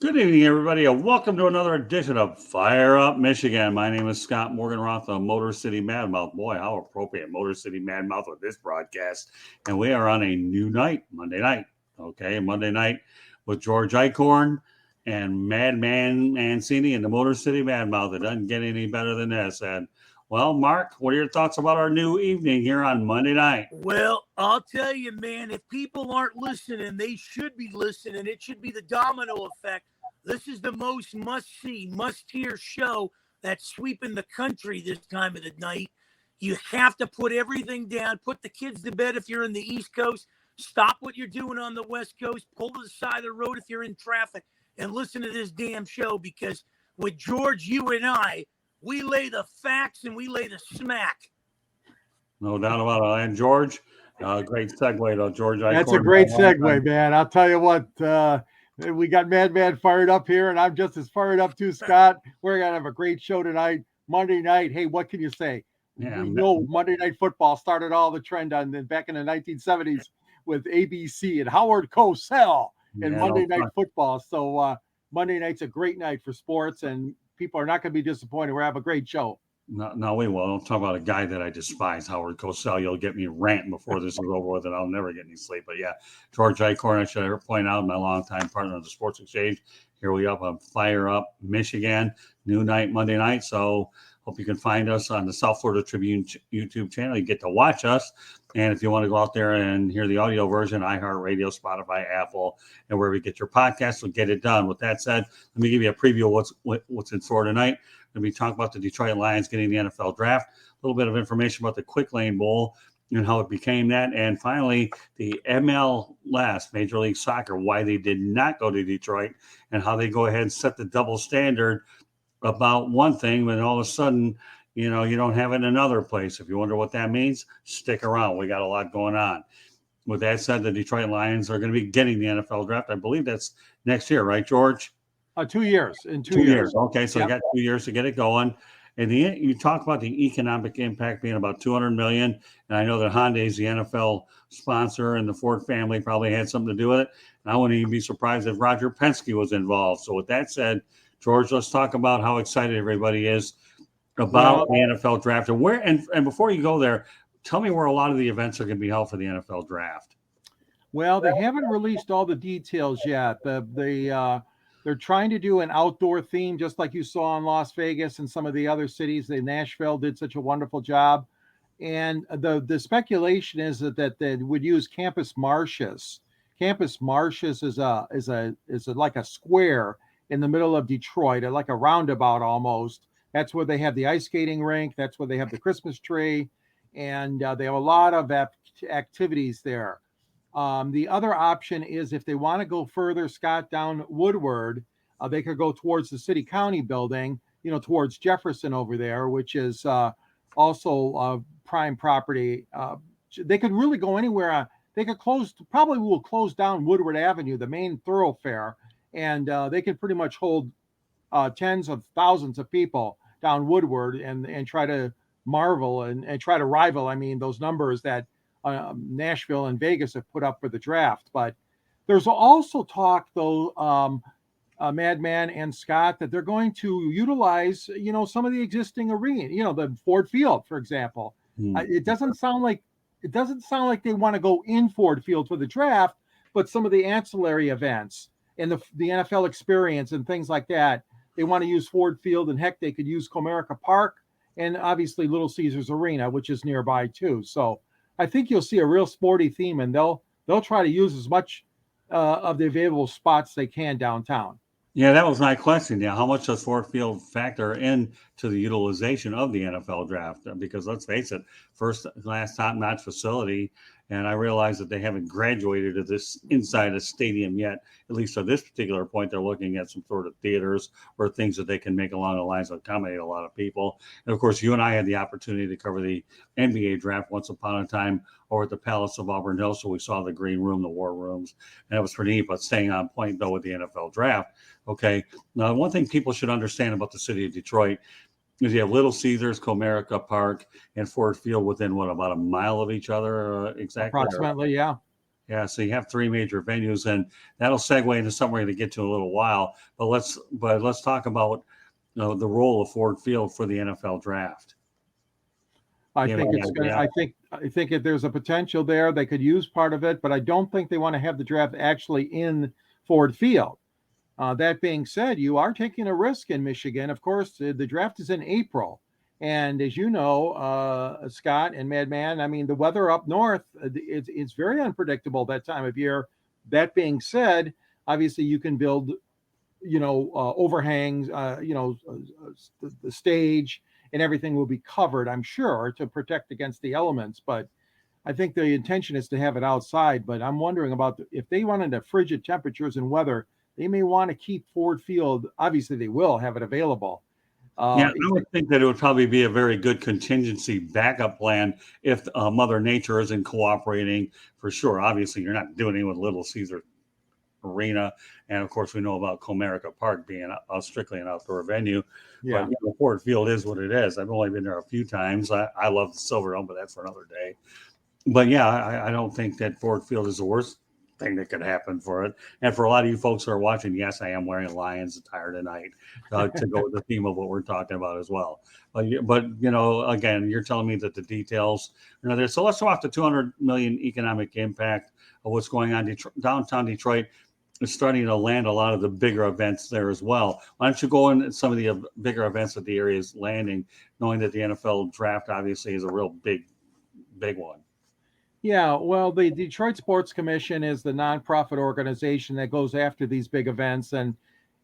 Good evening, everybody, and welcome to another edition of Fire Up Michigan. My name is Scott Morganroth of Motor City Madmouth. Boy, how appropriate, Motor City Madmouth with this broadcast. And we are on a new night, Monday night. Okay, Monday night with George Eichorn and Madman Mancini and the Motor City Madmouth. It doesn't get any better than this. And, well, Mark, what are your thoughts about our new evening here on Monday night? Well, I'll tell you, man, if people aren't listening, they should be listening. It should be the domino effect. This is the most must-see, must-hear show that's sweeping the country this time of the night. You have to put everything down, put the kids to bed if you're in the East Coast, stop what you're doing on the West Coast, pull to the side of the road if you're in traffic, and listen to this damn show, because with George, you and I, we lay the facts and we lay the smack. No doubt about it. And George, great segue, though, George Eichorn. That's a great segue, man. I'll tell you what, we got Madman fired up here, and I'm just as fired up too, Scott. We're going to have a great show tonight, Monday night. Hey, what can you say? Yeah, we know Monday Night Football started all the trend back in the 1970s with ABC and Howard Cosell and Monday Night Football. So Monday night's a great night for sports, and people are not going to be disappointed. We're going to have a great show. No, we will. I'll talk about a guy that I despise, Howard Cosell. You'll get me ranting before this is over with, and I'll never get any sleep. But yeah, George Eichorn, I should point out, my longtime partner of the Sports Exchange. Here we up on Fire Up Michigan, new night, Monday night. So hope you can find us on the South Florida Tribune YouTube channel. You get to watch us. And if you want to go out there and hear the audio version, iHeartRadio, Spotify, Apple, and wherever you get your podcasts, we'll get it done. With that said, let me give you a preview of what's in store tonight. We're going to be talking about the Detroit Lions getting the NFL draft, a little bit of information about the Quick Lane Bowl and how it became that. And finally, the MLS, Major League Soccer, why they did not go to Detroit and how they go ahead and set the double standard about one thing, but all of a sudden, you don't have it in another place. If you wonder what that means, stick around. We got a lot going on. With that said, the Detroit Lions are going to be getting the NFL draft. I believe that's next year, right, George? 2 years. In 2 years. Okay, so you got 2 years to get it going. And you talk about the economic impact being about $200 million. And I know that Hyundai is the NFL sponsor, and the Ford family probably had something to do with it. And I wouldn't even be surprised if Roger Penske was involved. So with that said, George, let's talk about how excited everybody is about the NFL draft. And where and before you go there, tell me where a lot of the events are going to be held for the NFL draft. Well, they haven't released all the details yet. They're trying to do an outdoor theme, just like you saw in Las Vegas and some of the other cities. Nashville did such a wonderful job. And the speculation is that they would use campus marshes. Campus marshes is like a square in the middle of Detroit, like a roundabout almost. That's where they have the ice skating rink. That's where they have the Christmas tree. And they have a lot of activities there. The other option is if they want to go further, Scott, down Woodward, they could go towards the city county building, towards Jefferson over there, which is also prime property. They could really go anywhere. They could probably will close down Woodward Avenue, the main thoroughfare, and they could pretty much hold tens of thousands of people down Woodward and try to marvel and try to rival, those numbers that Nashville and Vegas have put up for the draft. But there's also talk, though, Madman and Scott, that they're going to utilize, some of the existing arena, the Ford Field, for example. It doesn't sound like they want to go in Ford Field for the draft, but some of the ancillary events and the NFL experience and things like that, they want to use Ford Field, and heck, they could use Comerica Park and obviously Little Caesars Arena, which is nearby too. So I think you'll see a real sporty theme, and they'll try to use as much of the available spots they can downtown. Yeah, that was my question. Yeah, how much does Ford Field factor into the utilization of the NFL draft? Because let's face it, first class top-notch facility, and I realize that they haven't graduated to this inside a stadium yet. At least at this particular point, they're looking at some sort of theaters or things that they can make along the lines of accommodate a lot of people. And of course, you and I had the opportunity to cover the NBA draft once upon a time over at the Palace of Auburn Hills. So we saw the green room, the war rooms, and it was pretty neat. But staying on point, though, with the NFL draft, okay. Now, one thing people should understand about the city of Detroit is you have Little Caesars, Comerica Park, and Ford Field within, about a mile of each other exactly? Approximately, yeah. Yeah, so you have three major venues, and that'll segue into something we're going to get to in a little while. But let's talk about the role of Ford Field for the NFL draft. I Yeah, think it's yeah, going to, yeah. I think if there's a potential there, they could use part of it, but I don't think they want to have the draft actually in Ford Field. That being said, you are taking a risk in Michigan. Of course, the draft is in April. And as you know, Scott and Madman, I mean, the weather up north, it's very unpredictable that time of year. That being said, obviously you can build, overhangs, the stage and everything will be covered, I'm sure, to protect against the elements. But I think the intention is to have it outside. But I'm wondering about if they wanted the frigid temperatures and weather, they may want to keep Ford Field. Obviously, they will have it available. Yeah, I would think that it would probably be a very good contingency backup plan if Mother Nature isn't cooperating for sure. Obviously, you're not doing it with Little Caesar Arena, and of course, we know about Comerica Park being strictly an outdoor venue. Yeah. But Ford Field is what it is. I've only been there a few times. I love the Silver Dome, but that's for another day. But yeah, I don't think that Ford Field is the worst thing that could happen for it. And for a lot of you folks who are watching, yes, I am wearing a Lions attire tonight to go with the theme of what we're talking about as well. But again, you're telling me that the details are there. So let's talk the $200 million economic impact of what's going on. Downtown Detroit is starting to land a lot of the bigger events there as well. Why don't you go into some of the bigger events that the area is landing, knowing that the NFL draft obviously is a real big one. Yeah, well, the Detroit Sports Commission is the nonprofit organization that goes after these big events. And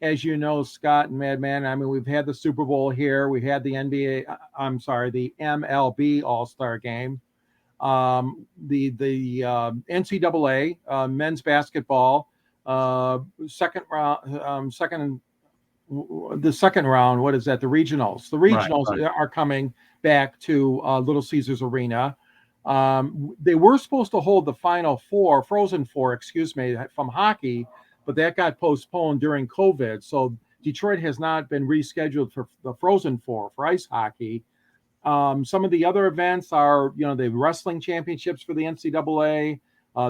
as you know, Scott and Madman, I mean, we've had the Super Bowl here. We had the the MLB All-Star Game. The NCAA men's basketball, second round, what is that? The regionals. The regionals Right. are coming back to Little Caesars Arena. They were supposed to hold the Final Four, Frozen Four, from hockey, but that got postponed during COVID. So Detroit has not been rescheduled for the Frozen Four for ice hockey. Some of the other events are, the wrestling championships for the NCAA.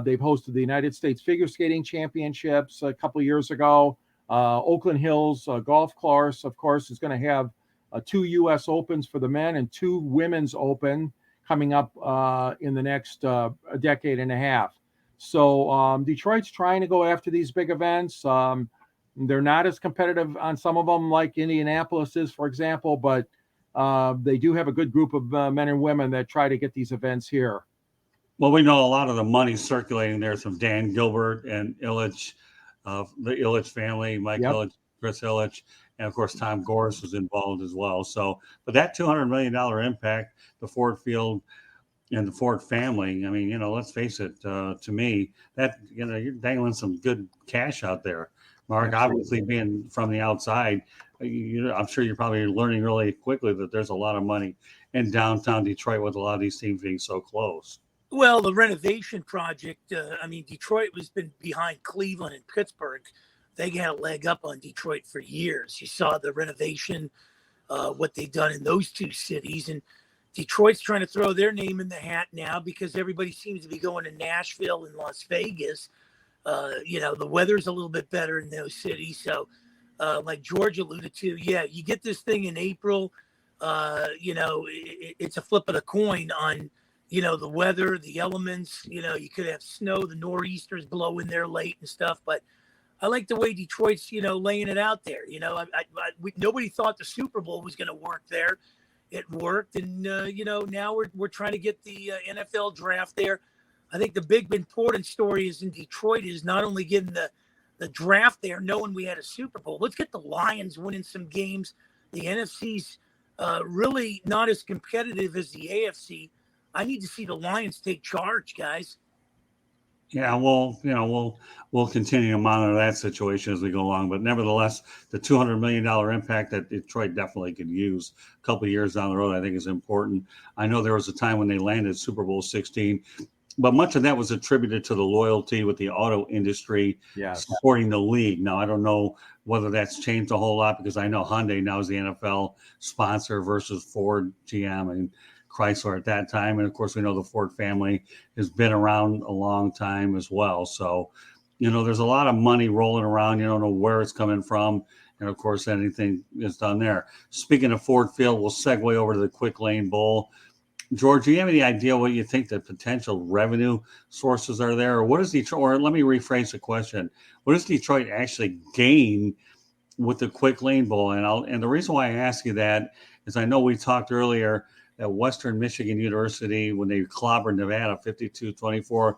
They've hosted the United States Figure Skating Championships a couple of years ago. Oakland Hills Golf Course, of course, is going to have 2 U.S. Opens for the men and 2 Women's Open coming up in the next decade and a half. So Detroit's trying to go after these big events. They're not as competitive on some of them like Indianapolis is, for example, but they do have a good group of men and women that try to get these events here. Well, we know a lot of the money circulating there is from Dan Gilbert and Ilitch, the Ilitch family, Mike Ilitch, Chris Ilitch, and of course Tom Gores was involved as well. So, but that $200 million impact, the Ford Field and the Ford family, I mean, let's face it, to me, that, you're dangling some good cash out there. Mark, obviously being from the outside, I'm sure you're probably learning really quickly that there's a lot of money in downtown Detroit with a lot of these teams being so close. Well, the renovation project, Detroit has been behind Cleveland and Pittsburgh. They had a leg up on Detroit for years. You saw the renovation, what they've done in those 2 cities. And Detroit's trying to throw their name in the hat now because everybody seems to be going to Nashville and Las Vegas. The weather's a little bit better in those cities. So, like George alluded to, you get this thing in April. It's a flip of the coin on, the weather, the elements. You could have snow, the nor'easters blow in there late and stuff. But I like the way Detroit's, laying it out there. Nobody thought the Super Bowl was going to work there. It worked. And, now we're trying to get the NFL draft there. I think the big important story is in Detroit is not only getting the draft there, knowing we had a Super Bowl. Let's get the Lions winning some games. The NFC's really not as competitive as the AFC. I need to see the Lions take charge, guys. Yeah, well, we'll continue to monitor that situation as we go along. But nevertheless, the $200 million impact that Detroit definitely could use a couple of years down the road, I think is important. I know there was a time when they landed Super Bowl 16, but much of that was attributed to the loyalty with the auto industry supporting the league. Now, I don't know whether that's changed a whole lot because I know Hyundai now is the NFL sponsor versus Ford, GM, and Chrysler at that time. And of course, we know the Ford family has been around a long time as well. So, there's a lot of money rolling around. You don't know where it's coming from. And of course, anything is done there. Speaking of Ford Field, we'll segue over to the Quick Lane Bowl. George, do you have any idea what you think the potential revenue sources are there? Or what does Detroit, or let me rephrase the question. What does Detroit actually gain with the Quick Lane Bowl? And the reason why I ask you that is I know we talked earlier that Western Michigan University, when they clobbered Nevada 52-24,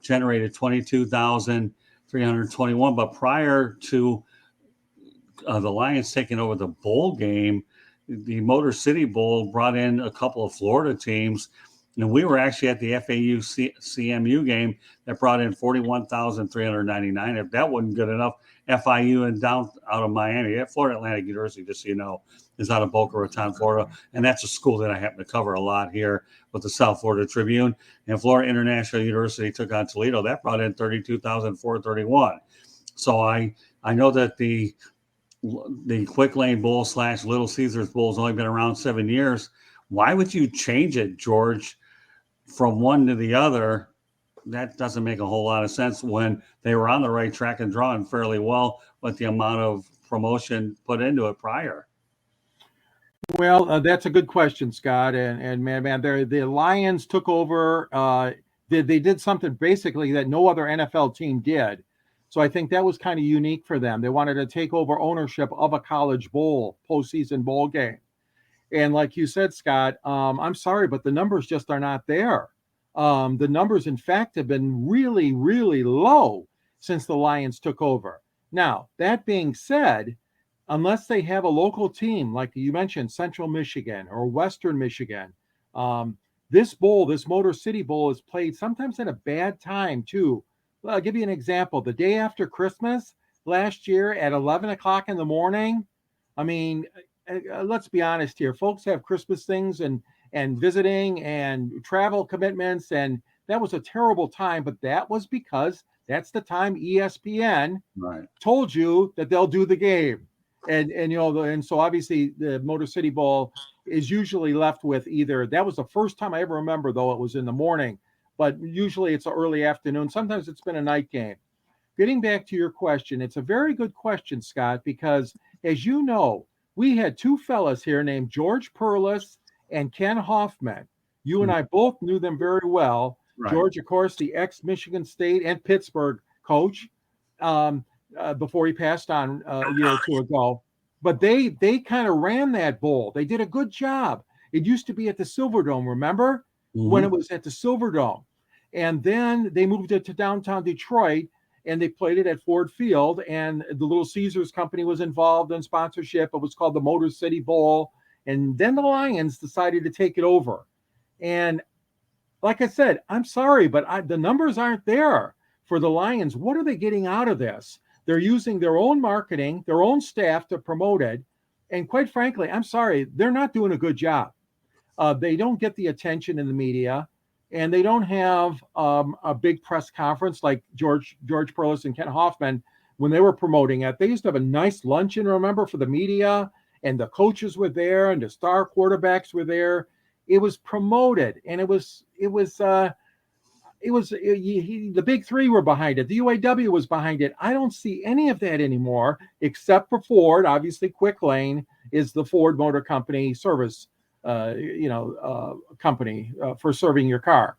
generated 22,321. But prior to the Lions taking over the bowl game, the Motor City Bowl brought in a couple of Florida teams. And we were actually at the FAU CMU game that brought in 41,399. If that wasn't good enough, FIU and down out of Miami, Florida Atlantic University, just so you know, is out of Boca Raton, Florida. And that's a school that I happen to cover a lot here with the South Florida Tribune. And Florida International University took on Toledo. That brought in 32,431. So I know that the Quick Lane Bowl / Little Caesars Bowl has only been around 7 years. Why would you change it, George, from one to the other? That doesn't make a whole lot of sense when they were on the right track and drawing fairly well with the amount of promotion put into it prior. Well, that's a good question, Scott. And man, the Lions took over. They did something basically that no other NFL team did. So I think that was kind of unique for them. They wanted to take over ownership of a college bowl, postseason bowl game. And like you said, Scott, I'm sorry, but the numbers just are not there. The numbers, in fact, have been really, really low since the Lions took over. Now, that being said, unless they have a local team, like you mentioned, Central Michigan or Western Michigan, this Motor City Bowl is played sometimes at a bad time, too. Well, I'll give you an example. The day after Christmas last year at 11 o'clock in the morning, I mean, let's be honest here. Folks have Christmas things and visiting and travel commitments, and that was a terrible time. But that was because that's the time ESPN told you that they'll do the game. And so obviously the Motor City Bowl is usually left with either, that was the first time I ever remember, though, it was in the morning. But usually it's an early afternoon. Sometimes it's been a night game. Getting back to your question, it's a very good question, Scott, because as you know, we had two fellas here named George Perlis and Ken Hoffman. You and I both knew them very well. Right. George, of course, the ex-Michigan State and Pittsburgh coach before he passed on a year or two ago. But they kind of ran that bowl. They did a good job. It used to be at the Silverdome, remember? Mm-hmm. When it was at the Silverdome. And then they moved it to downtown Detroit, and they played it at Ford Field, and the Little Caesars company was involved in sponsorship. It was called the Motor City Bowl. And then the Lions decided to take it over. And like I said, I'm sorry, but the numbers aren't there for the Lions. What are they getting out of this? They're using their own marketing, their own staff to promote it. And quite frankly, I'm sorry, they're not doing a good job. They don't get the attention in the media, and they don't have a big press conference like George Perlis and Ken Hoffman when they were promoting it. They used to have a nice luncheon, remember, for the media, and the coaches were there, and the star quarterbacks were there. It was promoted, and the big three were behind it. The UAW was behind it. I don't see any of that anymore, except for Ford. Obviously, Quick Lane is the Ford Motor Company service company for serving your car.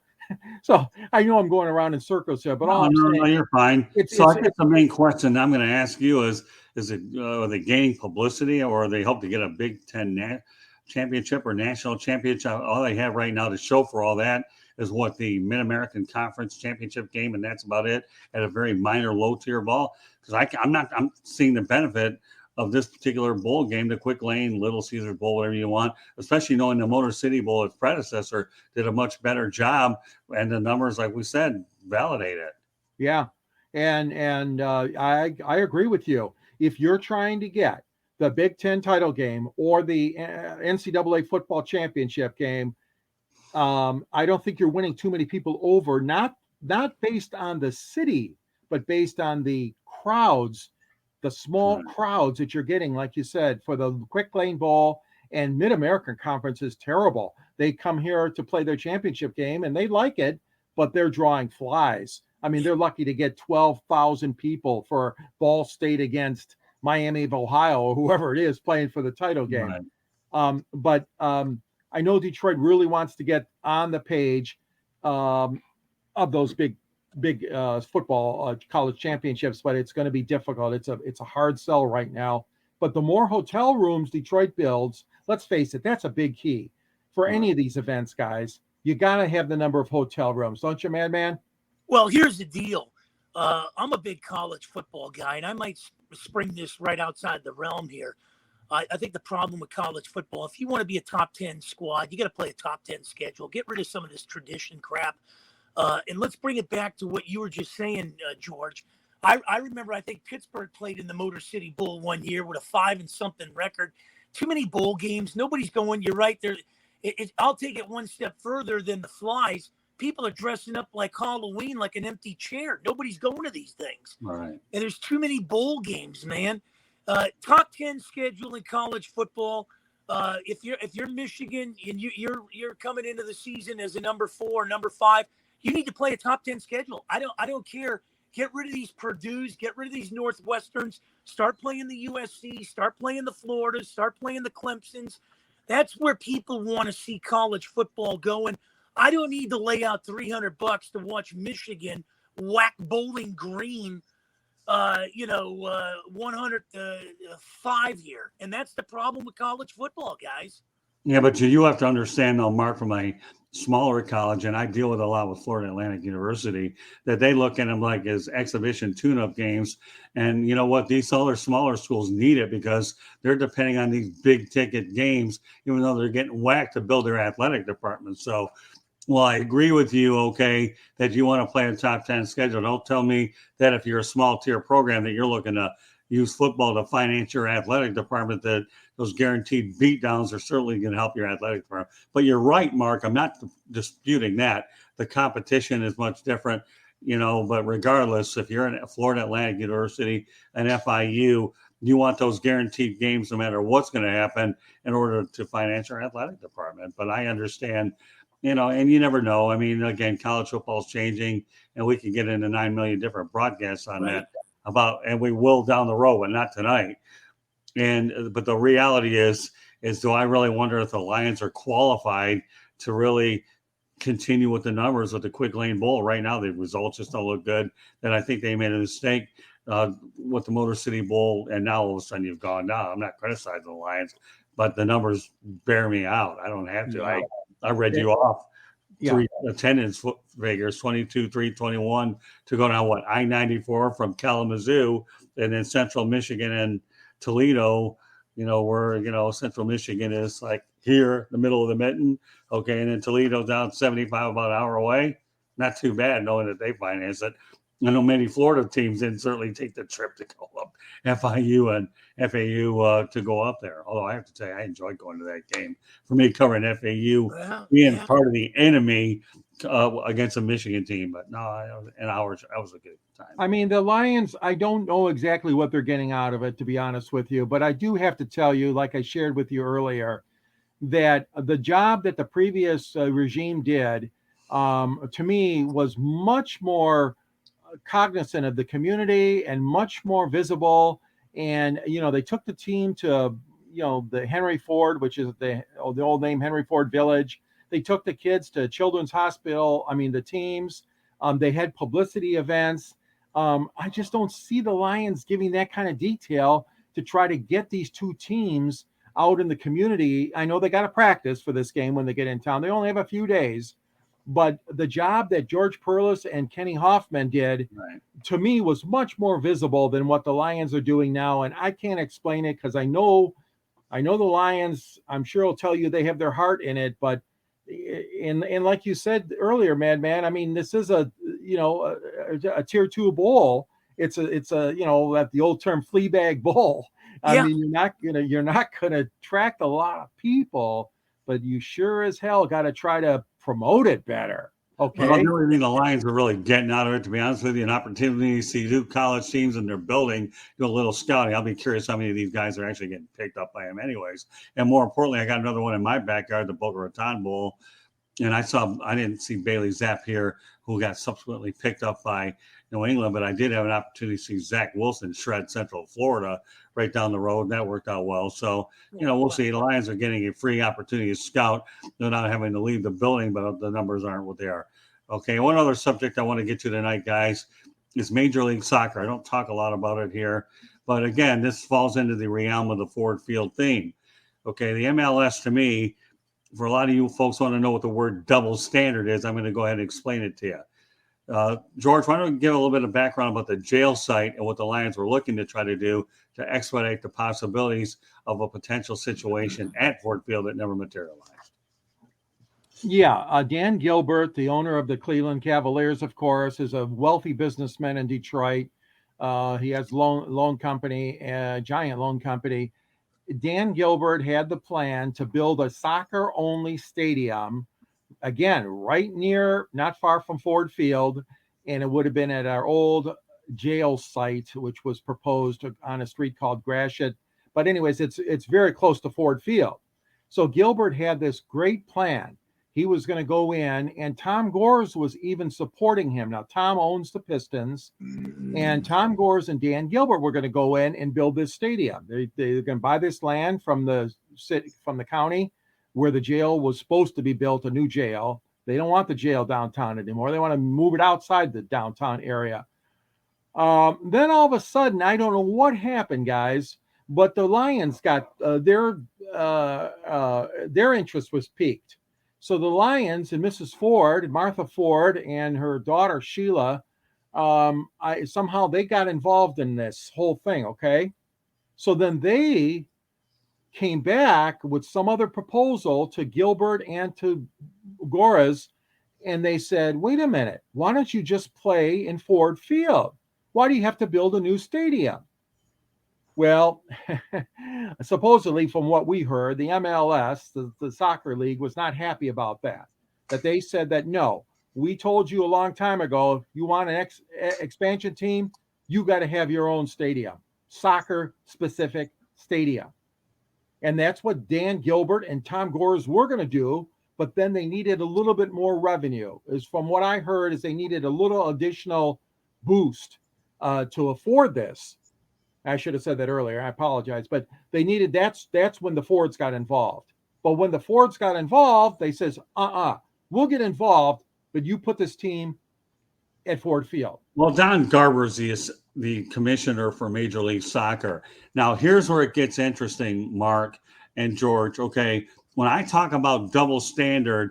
So I know I'm going around in circles here, but no, you're fine. I guess the main question I'm going to ask you is it are they gaining publicity, or they hope to get a Big Ten championship or national championship? All they have right now to show for all that is what the Mid-American Conference championship game, and that's about it at a very minor low-tier ball. Because I'm seeing the benefit of this particular bowl game, the Quick Lane, Little Caesars Bowl, whatever you want, especially knowing the Motor City Bowl, its predecessor, did a much better job, and the numbers, like we said, validate it. Yeah, and I agree with you. If you're trying to get the Big Ten title game or the NCAA football championship game, I don't think you're winning too many people over, not based on the city, but based on the crowds, the small crowds that you're getting, like you said, for the Quick Lane Bowl And Mid-American Conference is terrible. They come here to play their championship game, and they like it, but they're drawing flies. I mean, they're lucky to get 12,000 people for Ball State against Miami of Ohio or whoever it is playing for the title game. Right. But I know Detroit really wants to get on the page of those big football college championships, but it's going to be difficult. It's a hard sell right now. But the more hotel rooms Detroit builds, let's face it, that's a big key for any of these events, guys. You got to have the number of hotel rooms, don't you, Madman? Well, here's the deal. I'm a big college football guy, and I might spring this right outside the realm here. I think the problem with college football, if you want to be a top 10 squad, you got to play a top 10 schedule. Get rid of some of this tradition crap. And let's bring it back to what you were just saying, George. I remember, I think Pittsburgh played in the Motor City Bowl one year with a 5-something record. Too many bowl games. Nobody's going. You're right there. I'll take it one step further than the Flies. People are dressing up like Halloween, like an empty chair. Nobody's going to these things. Right. And there's too many bowl games, man. Top 10 schedule in college football. If you're Michigan and you're coming into the season as a number 4, number 5, you need to play a top 10 schedule. I don't care. Get rid of these Purdue's, get rid of these Northwesterns, start playing the USC, start playing the Floridas, start playing the Clemsons. That's where people want to see college football going. I don't need to lay out $300 to watch Michigan whack Bowling Green, 105 here. And that's the problem with college football, guys. Yeah, but you have to understand, though, Mark, from a smaller college, and I deal with a lot with Florida Atlantic University, that they look at them like as exhibition tune-up games. And you know what? These other smaller schools need it because they're depending on these big-ticket games, even though they're getting whacked to build their athletic department. So, well, I agree with you, okay, that you want to play a top 10 schedule. Don't tell me that if you're a small-tier program that you're looking to use football to finance your athletic department, that those guaranteed beatdowns are certainly going to help your athletic department. But you're right, Mark. I'm not disputing that. The competition is much different, but regardless, if you're in Florida Atlantic University and FIU, you want those guaranteed games no matter what's going to happen in order to finance your athletic department. But I understand, and you never know. I mean, again, college football is changing, and we can get into 9 million different broadcasts on that. And we will down the road, but not tonight. But the reality is do I really wonder if the Lions are qualified to really continue with the numbers with the Quick Lane Bowl? Right now, the results just don't look good. Then I think they made a mistake with the Motor City Bowl, and now all of a sudden you've gone down. I'm not criticizing the Lions, but the numbers bear me out. I don't have to. No. I read you off. Yeah. 3 attendance figures, 22, 321 to go down I-94 from Kalamazoo, and then Central Michigan and Toledo, where, Central Michigan is like here, the middle of the mitten. Okay. And then Toledo down 75, about an hour away. Not too bad knowing that they finance it. I know many Florida teams didn't certainly take the trip to go up, FIU and FAU to go up there. Although I have to tell you, I enjoyed going to that game. For me, covering FAU, being part of the enemy against a Michigan team. But no, that was a good time. I mean, the Lions, I don't know exactly what they're getting out of it, to be honest with you. But I do have to tell you, like I shared with you earlier, that the job that the previous regime did, to me, was much more cognizant of the community and much more visible. And they took the team to the Henry Ford, which is the old name Henry Ford Village. They took the kids to Children's Hospital. I mean, the teams, they had publicity events. I just don't see the Lions giving that kind of detail to try to get these two teams out in the community. I know they got to practice for this game when they get in town. They only have a few days. But the job that George Perlis and Kenny Hoffman did, to me, was much more visible than what the Lions are doing now. And I can't explain it because I know the Lions, I'm sure will tell you they have their heart in it. But and like you said earlier, Madman, I mean, this is a tier 2 bowl. It's a at the old term flea bag bowl. I mean, you're not gonna attract a lot of people, but you sure as hell got to try to promote it better. Okay. Well, the only thing the Lions are really getting out of it, to be honest with you, an opportunity to see two college teams in their building, do a little scouting. I'll be curious how many of these guys are actually getting picked up by them anyways. And more importantly, I got another one in my backyard, the Boca Raton Bowl. And I didn't see Bailey Zapp here, who got subsequently picked up by New England, but I did have an opportunity to see Zach Wilson shred Central Florida right down the road. And that worked out well. So, we'll see. The Lions are getting a free opportunity to scout. They're not having to leave the building, but the numbers aren't what they are. Okay, one other subject I want to get to tonight, guys, is Major League Soccer. I don't talk a lot about it here, but again, this falls into the realm of the Ford Field theme. Okay, the MLS, to me, for a lot of you folks want to know what the word double standard is, I'm going to go ahead and explain it to you. George, why don't you give a little bit of background about the jail site and what the Lions were looking to try to do to expedite the possibilities of a potential situation at Ford Field that never materialized? Yeah, Dan Gilbert, the owner of the Cleveland Cavaliers, of course, is a wealthy businessman in Detroit. He has loan company, giant loan company. Dan Gilbert had the plan to build a soccer-only stadium, again, not far from Ford Field, and it would have been at our old jail site, which was proposed on a street called Gratiot. But anyways, it's very close to Ford Field. So Gilbert had this great plan. He was going to go in, and Tom Gores was even supporting him. Now, Tom owns the Pistons, and Tom Gores and Dan Gilbert were going to go in and build this stadium. They're going to buy this land from the city, from the county, where the jail was supposed to be built, a new jail. They don't want the jail downtown anymore. They want to move it outside the downtown area. Then all of a sudden, I don't know what happened, guys, but the Lions got their interest was piqued. So the Lions and Mrs. Ford, Martha Ford, and her daughter Sheila, somehow they got involved in this whole thing, okay? So then they came back with some other proposal to Gilbert and to Gores, and they said, wait a minute, why don't you just play in Ford Field? Why do you have to build a new stadium? Well, supposedly from what we heard, the MLS, the soccer league, was not happy about that. That they said that, no, we told you a long time ago, if you want an expansion team, you got to have your own stadium, soccer-specific stadium. And that's what Dan Gilbert and Tom Gores were going to do, but then they needed a little bit more revenue. Is from what I heard is they needed a little additional boost to afford this. I should have said that earlier. I apologize. But they needed, that's when the Fords got involved. But when the Fords got involved, they says, we'll get involved, but you put this team at Ford Field. Well, Don Garber's the commissioner for Major League Soccer. Now, here's where it gets interesting, Mark and George. Okay, when I talk about double standard,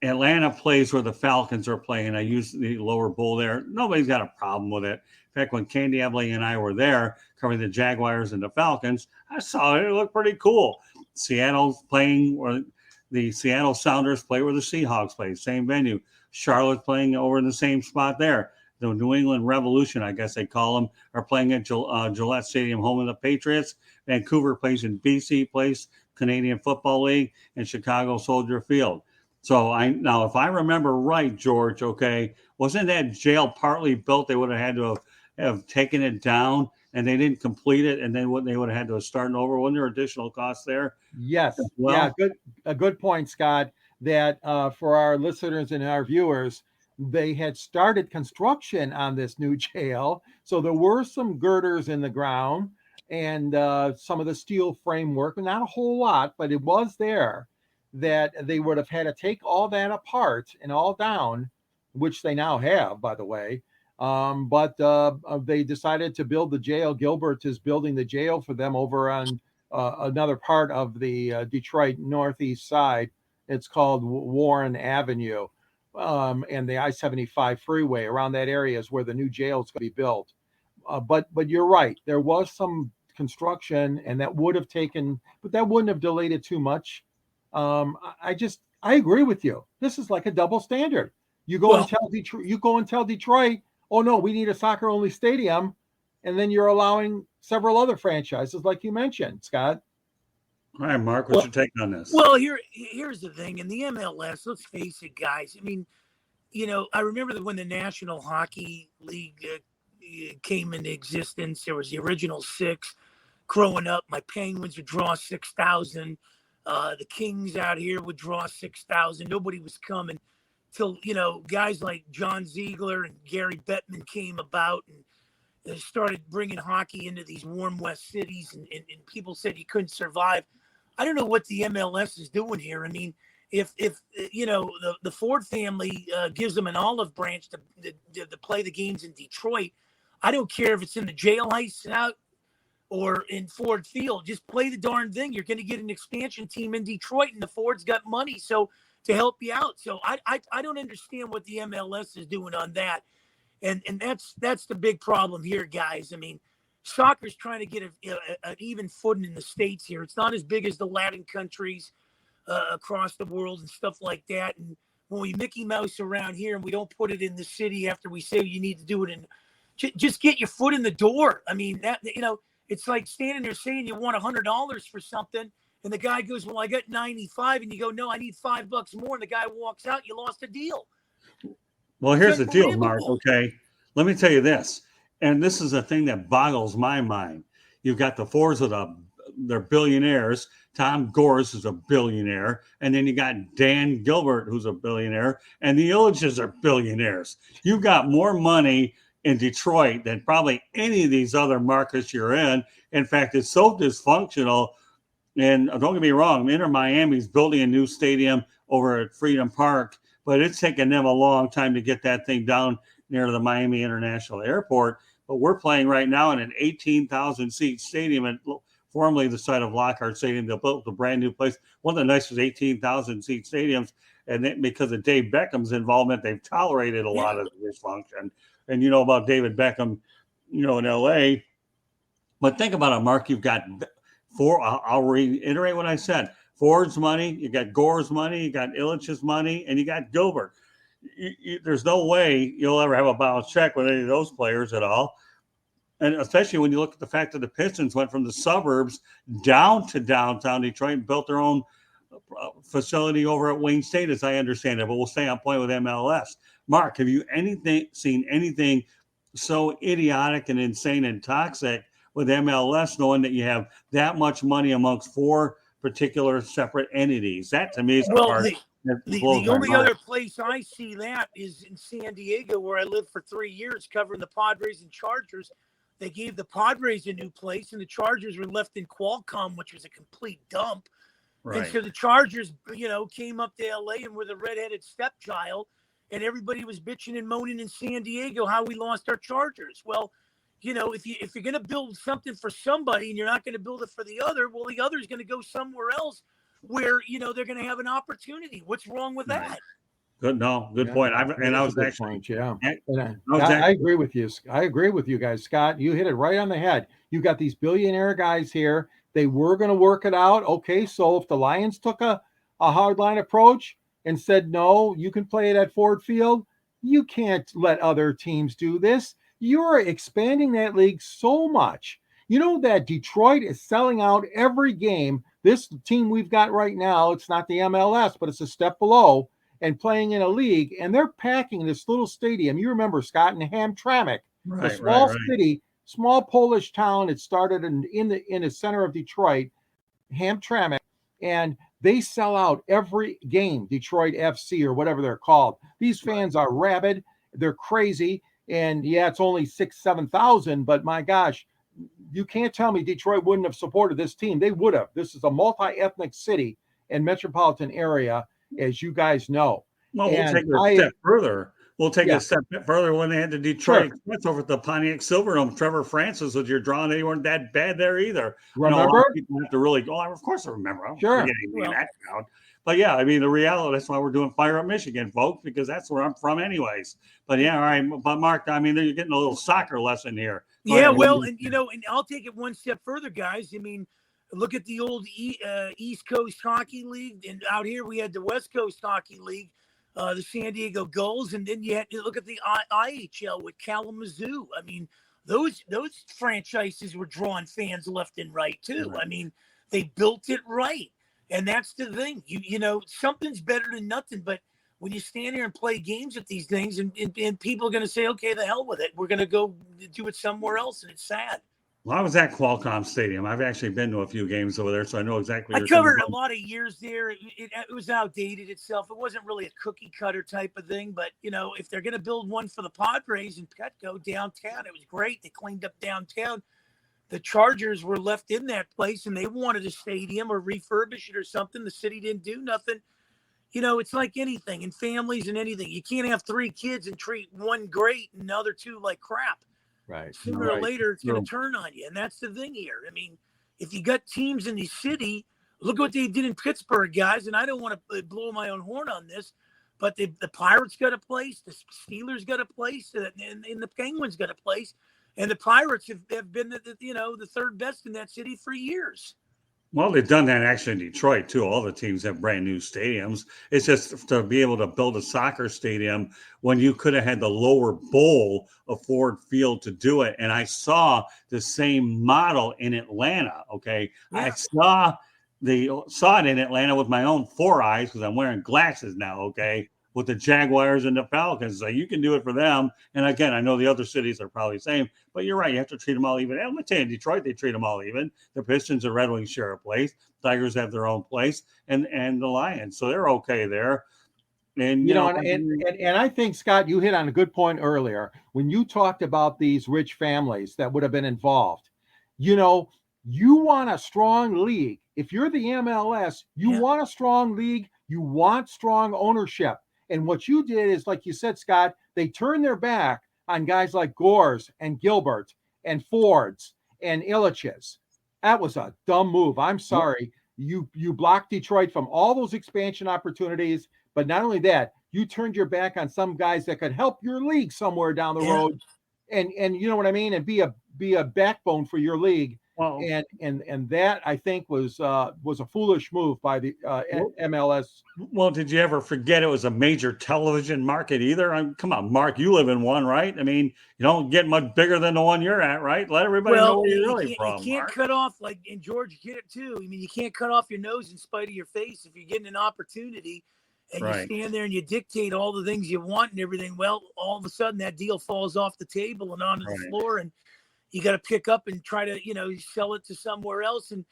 Atlanta plays where the Falcons are playing. I use the lower bowl there. Nobody's got a problem with it. In fact, when Candy Ebley and I were there covering the Jaguars and the Falcons, I saw it. It looked pretty cool. Seattle's playing, or the Seattle Sounders play where the Seahawks play, same venue. Charlotte playing over in the same spot there. The New England Revolution, I guess they call them, are playing at Gillette Stadium, home of the Patriots. Vancouver plays in BC Place, Canadian Football League, and Chicago Soldier Field. So now, if I remember right, George, okay, wasn't that jail partly built? They would have had to have taken it down, and they didn't complete it, and then they would have had to start over. Wasn't there additional costs there? Yes. Well, yeah, a good point, Scott, that for our listeners and our viewers, they had started construction on this new jail. So there were some girders in the ground and some of the steel framework, not a whole lot, but it was there, that they would have had to take all that apart and all down, which they now have, by the way. But they decided to build the jail. Gilbert is building the jail for them over on another part of the Detroit northeast side. It's called Warren Avenue, and the I-75 freeway. Around that area is where the new jail is going to be built. But you're right. There was some construction, and that would have taken, but that wouldn't have delayed it too much. I agree with you. This is like a double standard. You go and tell Detroit, oh no, we need a soccer only stadium, and then you're allowing several other franchises, like you mentioned, Scott. All right, Mark, what's your take on this? Well, here's the thing. In the MLS, let's face it, guys. I mean, I remember that when the National Hockey League came into existence, there was the original 6. Growing up, my Penguins would draw 6,000. The Kings out here would draw 6,000. Nobody was coming till, guys like John Ziegler and Gary Bettman came about and they started bringing hockey into these warm West cities, and people said you couldn't survive. I don't know what the MLS is doing here. I mean, if the Ford family gives them an olive branch to play the games in Detroit, I don't care if it's in the jail house out or in Ford Field. Just play the darn thing. You're going to get an expansion team in Detroit, and the Ford's got money so to help you out. So I don't understand what the MLS is doing on that. And that's the big problem here, guys. I mean, soccer's trying to get an even footing in the States here. It's not as big as the Latin countries across the world and stuff like that. And when we Mickey Mouse around here and we don't put it in the city after we say you need to do it in, just get your foot in the door. I mean, that, it's like standing there saying you want $100 for something. And the guy goes, well, I got 95. And you go, no, I need $5 more. And the guy walks out, you lost a deal. Well, here's the deal, Mark. Okay. Let me tell you this. And this is a thing that boggles my mind. You've got the Fords they're billionaires. Tom Gores is a billionaire. And then you got Dan Gilbert, who's a billionaire. And the Illiches are billionaires. You've got more money in Detroit than probably any of these other markets you're in. In fact, it's so dysfunctional. And don't get me wrong, Inter Miami's building a new stadium over at Freedom Park, but it's taken them a long time to get that thing down near the Miami International Airport. But we're playing right now in an 18,000-seat stadium, and formerly the site of Lockhart Stadium. They built a brand new place, one of the nicest 18,000-seat stadiums. And then because of Dave Beckham's involvement, they've tolerated a lot of dysfunction. And you know about David Beckham, in L.A. But think about it, Mark. You've got I'll reiterate what I said. Ford's money, you got Gore's money, you got Illich's money, and you got Gilbert. There's no way you'll ever have a bounce check with any of those players at all. And especially when you look at the fact that the Pistons went from the suburbs down to downtown Detroit and built their own facility over at Wayne State, as I understand it. But we'll stay on point with MLS. Mark, have you seen anything so idiotic and insane and toxic with MLS, knowing that you have that much money amongst 4 particular separate entities? That to me is the only other place I see that is in San Diego, where I lived for 3 years covering the Padres and Chargers. They gave the Padres a new place, and the Chargers were left in Qualcomm, which was a complete dump. Right. And so the Chargers, came up to L.A. and were the redheaded stepchild, and everybody was bitching and moaning in San Diego how we lost our Chargers. Well, if you're going to build something for somebody and you're not going to build it for the other, well, the other is going to go somewhere else where, they're going to have an opportunity. What's wrong with that? Good point. I agree with you. I agree with you guys, Scott. You hit it right on the head. You got these billionaire guys here. They were going to work it out. Okay, so if the Lions took a hardline approach and said, no, you can play it at Ford Field, you can't let other teams do this. You're expanding that league so much. You know that Detroit is selling out every game. This team we've got right now, it's not the MLS, but it's a step below, and playing in a league, and they're packing this little stadium. You remember, Scott, in Hamtramck, a small city, small Polish town. It started in the center of Detroit, Hamtramck, and they sell out every game, Detroit FC or whatever they're called. These fans are rabid. They're crazy. And yeah, it's only 7,000, but my gosh, you can't tell me Detroit wouldn't have supported this team. They would have. This is a multi-ethnic city and metropolitan area, as you guys know. Well, we'll take it a step further. We'll take a step bit further when they had the Detroit Express over at the Pontiac Silverdome. Trevor Francis was your drawing. They weren't that bad there either. Remember? A lot of people have to really go. Of course I remember. I'm forgetting that crowd. But yeah, I mean, the reality, that's why we're doing Fire Up Michigan, folks, because that's where I'm from anyways. But yeah, all right. But Mark, I mean, you're getting a little soccer lesson here. Yeah, well, and I'll take it one step further, guys. I mean, look at the old East Coast Hockey League. And out here we had the West Coast Hockey League, the San Diego Gulls. And then you had to look at the IHL with Kalamazoo. I mean, those franchises were drawing fans left and right, too. Right. I mean, they built it right. And that's the thing. You know, something's better than nothing. But when you stand here and play games at these things, and people are going to say, okay, the hell with it. We're going to go do it somewhere else. And it's sad. Well, I was at Qualcomm Stadium. I've actually been to a few games over there, so I know exactly what I you're talking covered about. a lot of years there. It was outdated itself. It wasn't really a cookie cutter type of thing. But, if they're going to build one for the Padres in Petco downtown, it was great. They cleaned up downtown. The Chargers were left in that place, and they wanted a stadium or refurbish it or something. The city didn't do nothing. It's like anything in families and anything. You can't have 3 kids and treat one great and the other 2 like crap. Right. Sooner or later, it's going to turn on you. And that's the thing here. I mean, if you got teams in the city, look what they did in Pittsburgh, guys. And I don't want to blow my own horn on this, but the Pirates got a place, the Steelers got a place, and the Penguins got a place. And the Pirates have been the third best in that city for years. Well, they've done that actually in Detroit, too. All the teams have brand new stadiums. It's just to be able to build a soccer stadium when you could have had the lower bowl of Ford Field to do it. And I saw the same model in Atlanta, okay? Yeah. I saw it in Atlanta with my own 4 eyes because I'm wearing glasses now, okay, with the Jaguars and the Falcons. So you can do it for them. And again, I know the other cities are probably the same, but you're right. You have to treat them all even. I'm going to tell you, in Detroit, they treat them all even. The Pistons and Red Wings share a place. Tigers have their own place, and the Lions. So they're okay there. And, and I think, Scott, you hit on a good point earlier when you talked about these rich families that would have been involved. You want a strong league. If you're the MLS, you want a strong league. You want strong ownership. And what you did is, like you said, Scott, they turned their back on guys like Gores and Gilbert and Fords and Illich's. That was a dumb move. I'm sorry. You blocked Detroit from all those expansion opportunities. But not only that, you turned your back on some guys that could help your league somewhere down the road. And you know what I mean? And be a backbone for your league. Well, and that, I think, was a foolish move by the MLS. Well, did you ever forget it was a major television market either? Come on, Mark, you live in one, right? I mean, you don't get much bigger than the one you're at, right? Let everybody know where you're really from. You can't cut off, and George did it too. I mean, you can't cut off your nose in spite of your face if you're getting an opportunity and you stand there and you dictate all the things you want and everything. Well, all of a sudden that deal falls off the table and onto the floor, and you got to pick up and try to, sell it to somewhere else. And,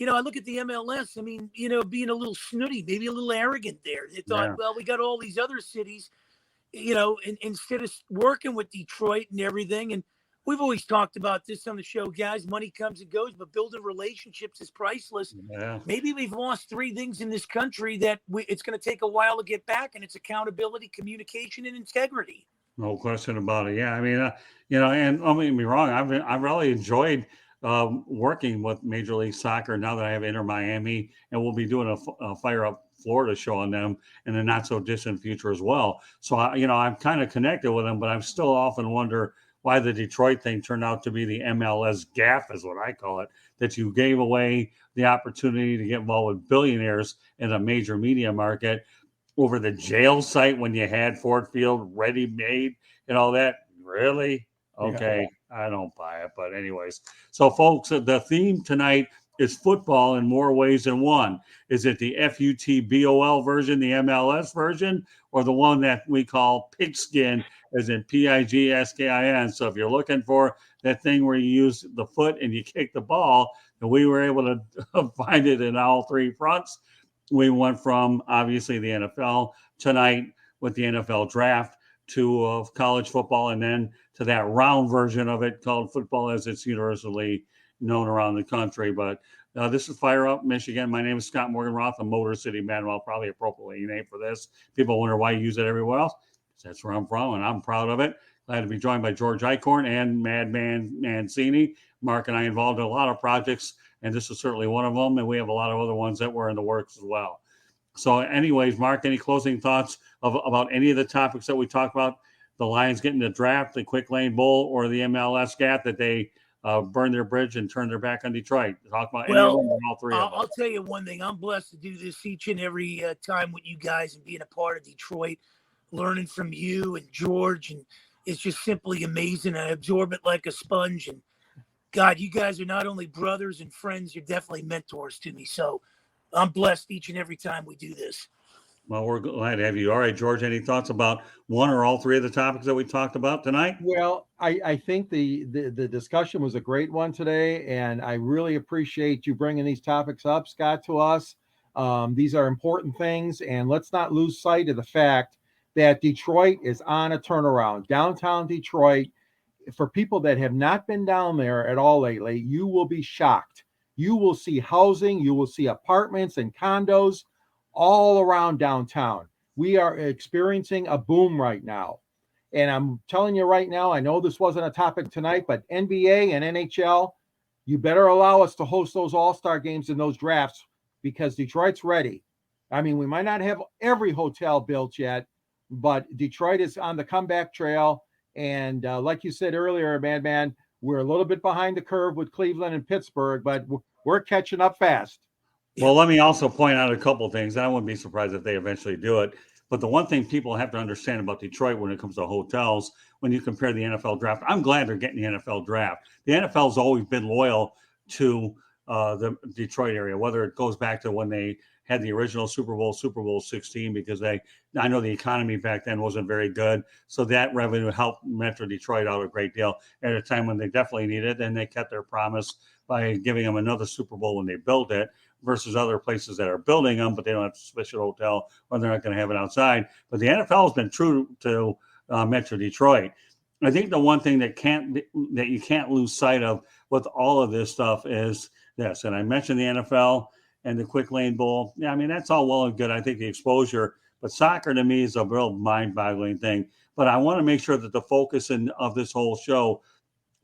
I look at the MLS, I mean, being a little snooty, maybe a little arrogant there. They thought, well, we got all these other cities, and instead of working with Detroit and everything. And we've always talked about this on the show, guys. Money comes and goes, but building relationships is priceless. Yeah. Maybe we've lost 3 things in this country that it's going to take a while to get back, and it's accountability, communication, and integrity. No question about it. Yeah, I mean, and don't get me wrong. I've really enjoyed working with Major League Soccer now that I have Inter Miami, and we'll be doing a Fire Up Florida show on them in the not so distant future as well. So I'm kind of connected with them, but I'm still often wonder why the Detroit thing turned out to be the MLS gaffe, is what I call it. That you gave away the opportunity to get involved with billionaires in a major media market over the jail site when you had Ford Field ready-made and all that. Really? Okay. Yeah. I don't buy it. But anyways. So, folks, the theme tonight is football in more ways than one. Is it the FUTBOL version, the MLS version, or the one that we call pigskin, as in PIGSKIN? So if you're looking for that thing where you use the foot and you kick the ball, and we were able to find it in all 3 fronts. We went from, obviously, the NFL tonight with the NFL draft to college football, and then to that round version of it called football, as it's universally known around the country. But this is Fire Up Michigan. My name is Scott Morgan-Roth. I'm Motor City Manuel, probably appropriately named for this. People wonder why you use it everywhere else. That's where I'm from, and I'm proud of it. Glad to be joined by George Eichorn and Madman Mancini. Mark and I involved in a lot of projects, and this is certainly one of them, and we have a lot of other ones that were in the works as well. So anyways, Mark, any closing thoughts about any of the topics that we talked about? The Lions getting the draft, the Quick Lane Bowl, or the MLS gap that they burned their bridge and turned their back on Detroit? Talk about any of them, or all 3 of them. I'll tell you one thing. I'm blessed to do this each and every time with you guys and being a part of Detroit, learning from you and George, and it's just simply amazing. I absorb it like a sponge, and God, you guys are not only brothers and friends, you're definitely mentors to me. So I'm blessed each and every time we do this. Well, we're glad to have you. All right, George, any thoughts about one or all three of the topics that we talked about tonight? Well, I think the discussion was a great one today, and I really appreciate you bringing these topics up, Scott, to us. These are important things, and let's not lose sight of the fact that Detroit is on a turnaround. Downtown Detroit, for people that have not been down there at all lately, you will be shocked. You will see housing, you will see apartments and condos all around downtown. We are experiencing a boom right now. And I'm telling you right now, I know this wasn't a topic tonight, but NBA and NHL, you better allow us to host those all-star games and those drafts because Detroit's ready. I mean, we might not have every hotel built yet, but Detroit is on the comeback trail. And like you said earlier, Madman, we're a little bit behind the curve with Cleveland and Pittsburgh, but we're catching up fast. Well, let me also point out a couple of things. I wouldn't be surprised if they eventually do it. But the one thing people have to understand about Detroit when it comes to hotels, when you compare the NFL draft, I'm glad they're getting the NFL draft. The NFL's always been loyal to the Detroit area, whether it goes back to when they had the original Super Bowl 16, because I know the economy back then wasn't very good. So that revenue helped Metro Detroit out a great deal at a time when they definitely needed it. And they kept their promise by giving them another Super Bowl when they built it, versus other places that are building them, but they don't have a special hotel or they're not going to have it outside. But the NFL has been true to Metro Detroit. I think the one thing that you can't lose sight of with all of this stuff is this. And I mentioned the NFL and the Quick Lane Bowl. Yeah, I mean, that's all well and good. I think the exposure, but soccer to me is a real mind-boggling thing. But I want to make sure that the focus of this whole show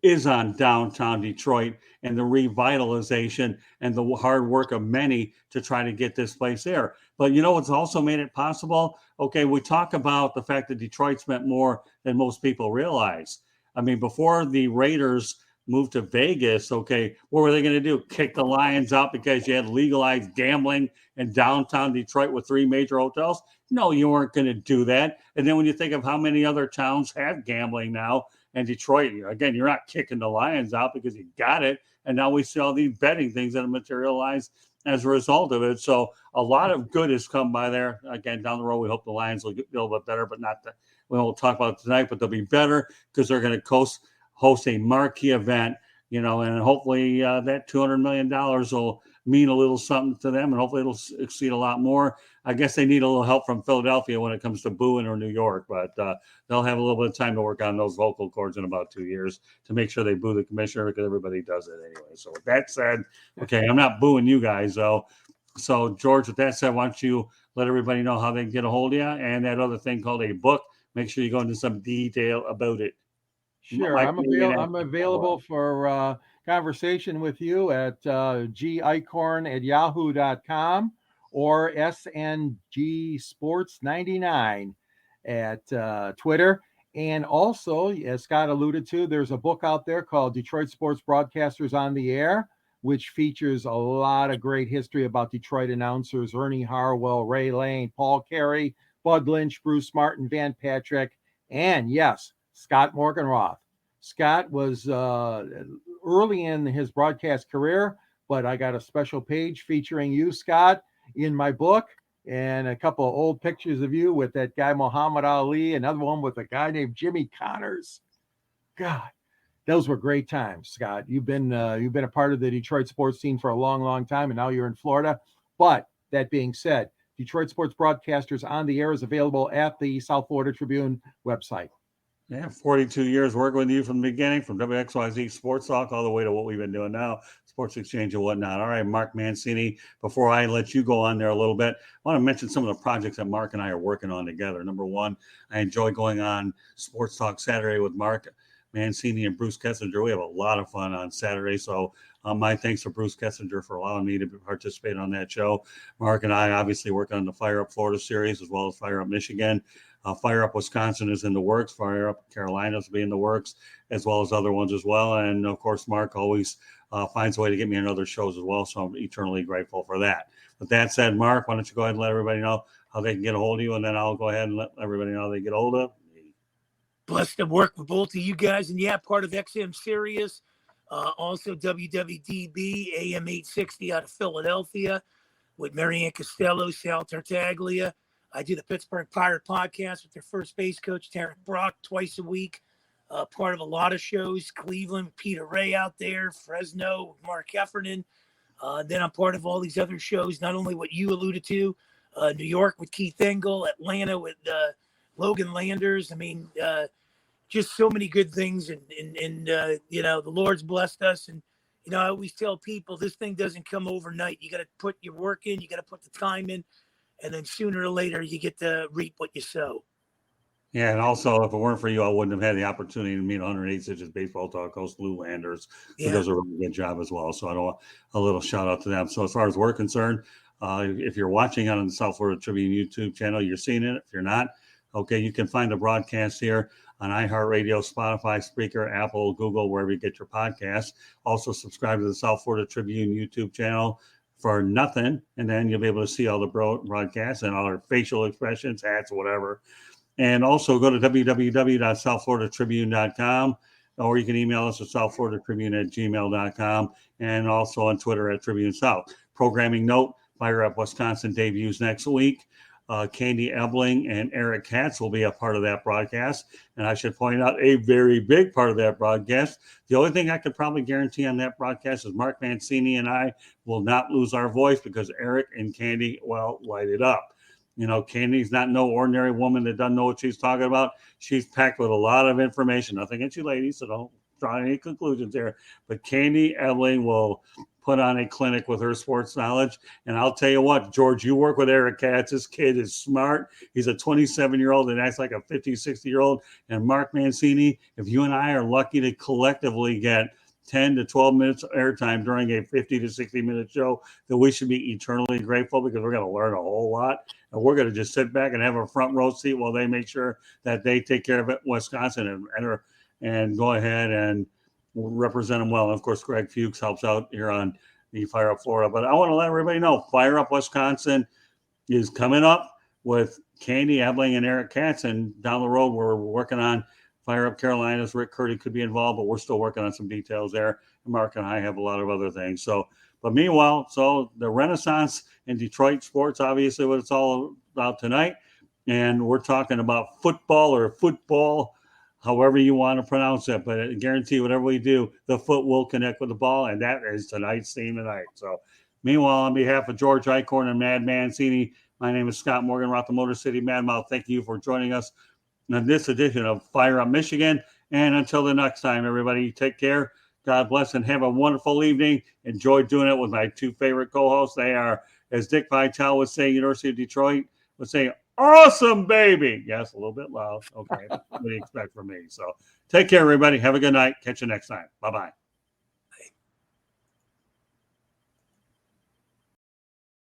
is on downtown Detroit and the revitalization and the hard work of many to try to get this place there. But you know what's also made it possible? Okay, we talk about the fact that Detroit spent more than most people realize. I mean, before the Raiders moved to Vegas, okay, what were they going to do? Kick the Lions out because you had legalized gambling in downtown Detroit with 3 major hotels? No, you weren't going to do that. And then when you think of how many other towns have gambling now, and Detroit, again, you're not kicking the Lions out because you got it. And now we see all these betting things that have materialized as a result of it. So a lot of good has come by there. Again, down the road, we hope the Lions will get a little bit better, but not that we won't talk about it tonight, but they'll be better because they're going to host a marquee event, and hopefully that $200 million will mean a little something to them, and hopefully it'll exceed a lot more. I guess they need a little help from Philadelphia when it comes to booing or New York, but they'll have a little bit of time to work on those vocal cords in about 2 years to make sure they boo the commissioner, because everybody does it anyway. So with that said, okay, I'm not booing you guys, though. So, George, with that said, why don't you let everybody know how they can get a hold of you and that other thing called a book. Make sure you go into some detail about it. Sure, I'm available for conversation with you at geichorn@yahoo.com or SNGSports99 at Twitter. And also, as Scott alluded to, there's a book out there called Detroit Sports Broadcasters on the Air, which features a lot of great history about Detroit announcers: Ernie Harwell, Ray Lane, Paul Carey, Bud Lynch, Bruce Martin, Van Patrick, and yes, Scott Morganroth. Scott was early in his broadcast career, but I got a special page featuring you, Scott, in my book, and a couple of old pictures of you with that guy Muhammad Ali, another one with a guy named Jimmy Connors. God, those were great times, Scott. You've been a part of the Detroit sports scene for a long, long time, and now you're in Florida. But that being said, Detroit Sports Broadcasters on the Air is available at the South Florida Tribune website. Yeah, 42 years working with you from the beginning, from WXYZ Sports Talk all the way to what we've been doing now, Sports Exchange and whatnot. All right, Mark Mancini, before I let you go on there a little bit, I want to mention some of the projects that Mark and I are working on together. Number one, I enjoy going on Sports Talk Saturday with Mark Mancini and Bruce Kessinger. We have a lot of fun on Saturday. So my thanks to Bruce Kessinger for allowing me to participate on that show. Mark and I obviously work on the Fire Up Florida series as well as Fire Up Michigan. Fire Up Wisconsin is in the works. Fire Up Carolina will be in the works, as well as other ones as well. And, of course, Mark always finds a way to get me on other shows as well. So I'm eternally grateful for that. With that said, Mark, why don't you go ahead and let everybody know how they can get a hold of you, and then I'll go ahead and let everybody know how they get a hold of me. Blessed to work with both of you guys. And, yeah, part of XM Sirius, also WWDB, AM 860 out of Philadelphia with Marianne Costello, Sal Tartaglia. I do the Pittsburgh Pirate podcast with their first base coach, Tarek Brock, twice a week. Part of a lot of shows, Cleveland, Peter Ray out there, Fresno, Mark Heffernan. Then I'm part of all these other shows, not only what you alluded to, New York with Keith Engel, Atlanta with Logan Landers. I mean, just so many good things. And the Lord's blessed us. And, I always tell people this thing doesn't come overnight. You got to put your work in, you got to put the time in, and then sooner or later you get to reap what you sow. Yeah, and also, if it weren't for you, I wouldn't have had the opportunity to meet 108 Stitches Baseball Talk host Lou Landers, who does a really good job as well. So I don't want a little shout out to them. So as far as we're concerned, if you're watching on the South Florida Tribune YouTube channel, you're seeing it. If you're not, okay, you can find the broadcast here on iHeartRadio, Spotify, Spreaker, Apple, Google, wherever you get your podcasts. Also subscribe to the South Florida Tribune YouTube channel for nothing, and then you'll be able to see all the broadcasts and all our facial expressions, hats, whatever. And also go to www.southfloridatribune.com, or you can email us at southfloridatribune@gmail.com, and also on Twitter at Tribune South. Programming note, Fire Up Wisconsin debuts next week. Candy Ebling and Eric Katz will be a part of that broadcast. And I should point out a very big part of that broadcast. The only thing I could probably guarantee on that broadcast is Mark Mancini and I will not lose our voice, because Eric and Candy, light it up. Candy's not no ordinary woman that doesn't know what she's talking about. She's packed with a lot of information. Nothing against you ladies, so don't draw any conclusions there. But Candy Ebling will put on a clinic with her sports knowledge. And I'll tell you what, George, you work with Eric Katz. This kid is smart. He's a 27-year-old that acts like a 50, 60-year-old. And Mark Mancini, if you and I are lucky to collectively get 10 to 12 minutes airtime during a 50 to 60-minute show, that we should be eternally grateful, because we're going to learn a whole lot. And we're going to just sit back and have a front row seat while they make sure that they take care of it, Wisconsin, and go ahead and represent them well. And of course, Greg Fuchs helps out here on the Fire Up Florida. But I want to let everybody know, Fire Up Wisconsin is coming up with Candy Ebling and Eric Katz. And down the road, we're working on Fire Up Carolinas. Rick Curdy could be involved, but we're still working on some details there. And Mark and I have a lot of other things. But meanwhile, so the Renaissance in Detroit sports, obviously what it's all about tonight. And we're talking about football, however you want to pronounce it. But I guarantee whatever we do, the foot will connect with the ball. And that is tonight's theme tonight. So meanwhile, on behalf of George Eichorn and Mad Mancini, my name is Scott Morgan, Rock the Motor City Mad Mouth. Thank you for joining us on this edition of Fire Up Michigan. And until the next time, everybody, take care. God bless and have a wonderful evening. Enjoy doing it with my two favorite co-hosts. They are, as Dick Vitale would say, University of Detroit would say, awesome, baby. Yes, a little bit loud. Okay. What do you expect from me? So take care, everybody. Have a good night. Catch you next time. Bye-bye.